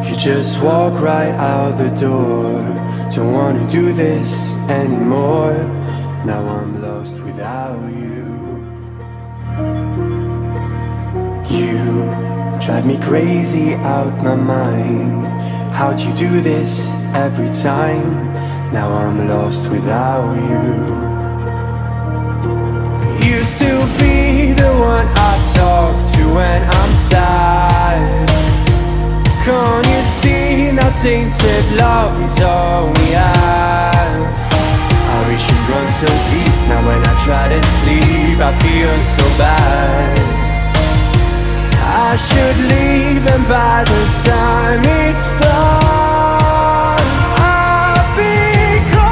You just walk right out the door. Don't wanna do this anymore. Now I'm lost without you. You drive me crazy out my mind. How'd you do this every time? Now I'm lost without you. Used to be the one I talk to when I'm sad. Can't you see now tainted love is all we have? Our issues run so deep, now when I try to sleep I feel so bad. I should leave, and by the time it's done I'll be gone.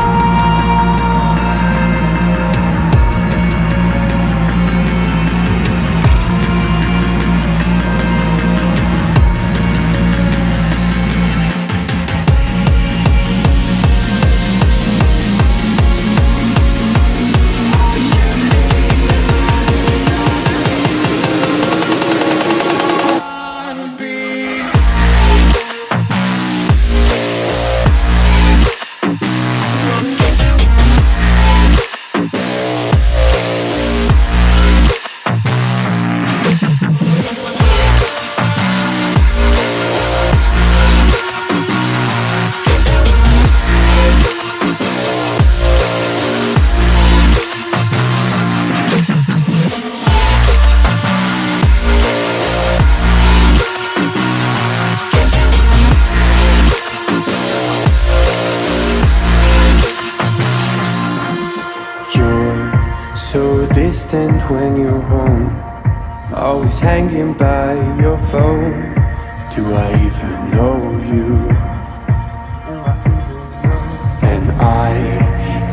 Distant when you're home, always hanging by your phone. Do I even know you? And I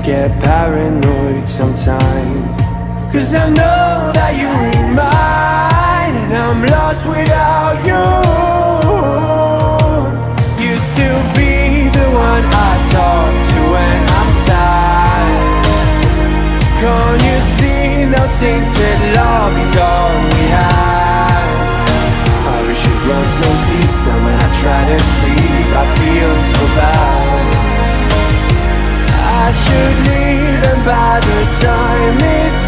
get paranoid sometimes, 'cause I know that you ain't mine, and I'm lost without you. Used to be the one I talk to when I'm sad. Can't you see? Now tainted love is all we have. Our issues run so deep, now when I try to sleep I feel so bad. I should leave, and by the time it's